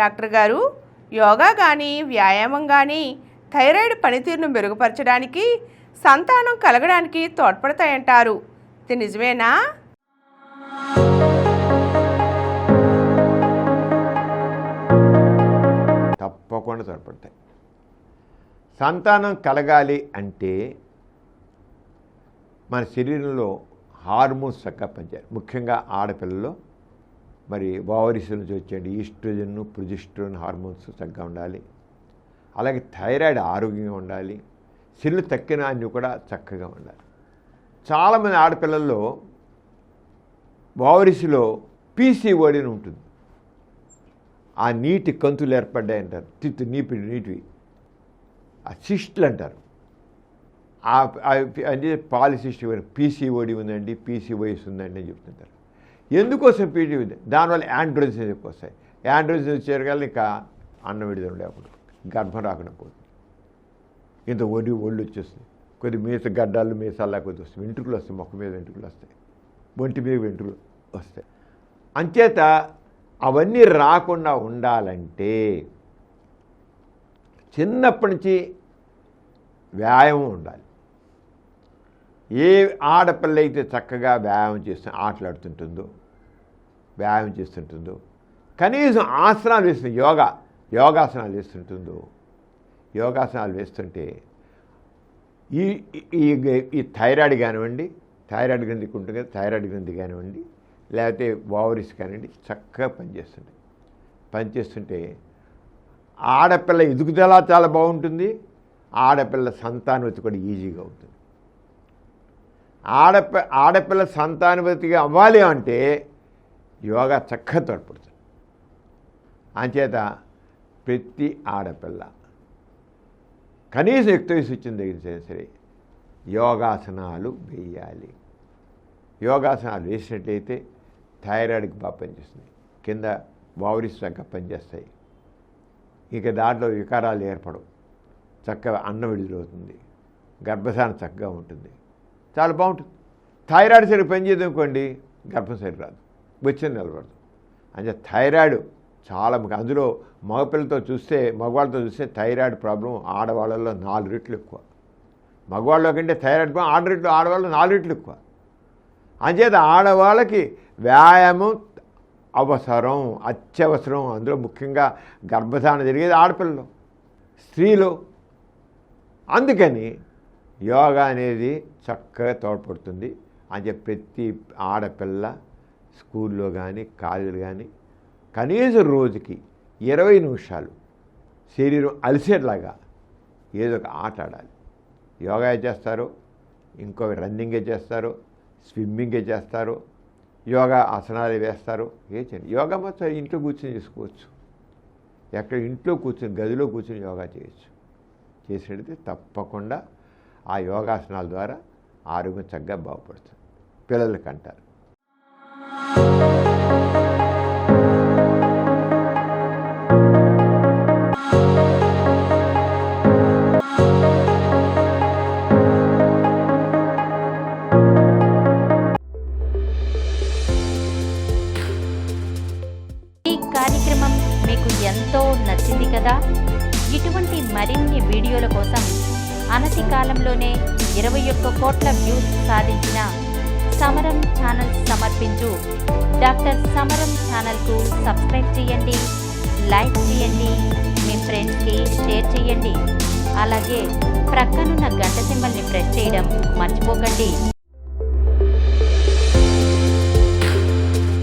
Doctor గారు, యోగా కానీ వ్యాయామం కానీ థైరాయిడ్ పనితీరును మెరుగుపరచడానికి, సంతానం కలగడానికి తోడ్పడతాయంటారు. ఇది నిజమేనా? తప్పకుండా తోడ్పడతాయి. సంతానం కలగాలి అంటే మన శరీరంలో హార్మోన్స్ చక్కగా పనిచేయాలి. ముఖ్యంగా ఆడపిల్లల్లో మరి ఓవరీస్ నుంచి వచ్చేది ఈస్ట్రోజన్, ప్రొజెస్టెరాన్ హార్మోన్స్ చక్కగా ఉండాలి. అలాగే థైరాయిడ్ ఆరోగ్యంగా ఉండాలి. సెల్లు తక్కిన అన్నీ కూడా చక్కగా ఉండాలి. చాలామంది ఆడపిల్లల్లో ఓవరీస్లో పీసీఓడి అని ఉంటుంది. ఆ నీటి కంతులు ఏర్పడ్డాయి అంటారు, నీటివి, ఆ సిస్టులు అంటారు. అంటే పాలిసిస్ట్ పీసీఓడి ఉందండి, పీసీఓఎస్ ఉందండి అని చెప్తుంటారు. ఎందుకోసం పీటీ ఉంది? దానివల్ల యాండ్రోజన్స్ ఎక్కువ వస్తాయి. యాండ్రోజన్స్ వచ్చారు కానీ ఇంకా అన్నం విడుదల లేకుండా గర్భం రాకుండా పోతుంది. ఇంత ఒళ్ళు వచ్చేస్తుంది. కొద్ది గడ్డాలు మీసాల్లా కొద్ది వస్తాయి, వెంట్రుకలు వస్తాయి, మొక్క మీద వెంట్రుకలు వస్తాయి, ఒంటి మీద వెంట్రుకలు వస్తాయి. అంచేత అవన్నీ రాకుండా ఉండాలంటే చిన్నప్పటి నుంచి వ్యాయామం ఉండాలి. ఏ ఆడపిల్ల అయితే చక్కగా వ్యాయామం ఆటలాడుతుంటుందో, వ్యాయామం చేస్తుంటుందో, కనీసం ఆసనాలు వేస్తుంది, యోగాసనాలు వేస్తుంటుందో, యోగాసనాలు వేస్తుంటే ఈ థైరాయిడ్ కానివ్వండి, థైరాయిడ్ గ్రంథికి ఉంటుంది కదా, థైరాయిడ్ గ్రంథి కానివ్వండి, లేకపోతే ఓవరీస్ కానివ్వండి, చక్కగా పనిచేస్తుంటే ఆడపిల్ల ఎదుగుదల చాలా బాగుంటుంది. ఆడపిల్ల సంతానవతి కూడా ఈజీగా అవుతుంది. ఆడపిల్ల సంతానవతిగా అవ్వాలి అంటే యోగా చక్కగా తోడ్పడుతుంది. అంచేత ప్రతి ఆడపిల్ల కనీసం యుక్త వయసు వచ్చిన దగ్గర సరే యోగాసనాలు వేయాలి. యోగాసనాలు వేసినట్లయితే థైరాయిడ్కి బాగా పనిచేస్తుంది, కింద ఓవరీస్ చక్కగా పనిచేస్తాయి, ఇక దాంట్లో వికారాలు ఏర్పడవు, చక్కగా అన్నం విడుదలవుతుంది, గర్భధారణ చక్కగా ఉంటుంది, చాలా బాగుంటుంది. థైరాయిడ్ సరిగ్గా పనిచేయదు అనుకోండి, గర్భం సరిగ్గా రాదు, వచ్చింది నిలబడదు. అంటే థైరాయిడ్ చాలా ముఖ్యం. అందులో మగపిల్లలతో మగవాళ్ళతో చూస్తే థైరాయిడ్ ప్రాబ్లం ఆడవాళ్ళలో 4 రెట్లు ఎక్కువ. మగవాళ్ళలో కంటే థైరాయిడ్ ప్రాబ్లం ఆడవాళ్ళలో 4 రెట్లు ఎక్కువ. అంచేత ఆడవాళ్ళకి వ్యాయామం అవసరం, అత్యవసరం. అందులో ముఖ్యంగా గర్భధారణ జరిగేది ఆడపిల్లలు, స్త్రీలు. అందుకని యోగా అనేది చక్కగా తోడ్పడుతుంది. అంటే ప్రతి ఆడపిల్ల స్కూల్లో కానీ కాలేజీలు కానీ కనీసం రోజుకి 20 నిమిషాలు శరీరం అలసేట్లాగా ఏదో ఒక ఆట ఆడాలి. యోగా చేస్తారు, ఇంకో రన్నింగే చేస్తారు, స్విమ్మింగే చేస్తారు, యోగా ఆసనాలు వేస్తారు. చేయండి. యోగా మొత్తం ఇంట్లో కూర్చొని చేసుకోవచ్చు. ఎక్కడ ఇంట్లో కూర్చొని గదిలో కూర్చొని యోగా చేయొచ్చు. చేసినట్లయితే తప్పకుండా ఆ యోగాసనాల ద్వారా ఆరోగ్యం చక్కగా బాగుపడుతుంది. పిల్లలకి అంటారు. ఈ కార్యక్రమం మీకు ఎంతో నచ్చింది కదా. ఇటువంటి మరిన్ని వీడియోల కోసం అనతి కాలంలోనే 21 కోట్ల వ్యూస్ సాధించిన సమరం ఛానల్ సమర్పించు డాక్టర్ సమరం ఛానల్కు సబ్స్క్రైబ్ చేయండి, లైక్ చేయండి, మీ ఫ్రెండ్స్కి షేర్ చేయండి. అలాగే ప్రక్కనున్న గంట సింబల్ని ప్రెస్ చేయడం మర్చిపోకండి.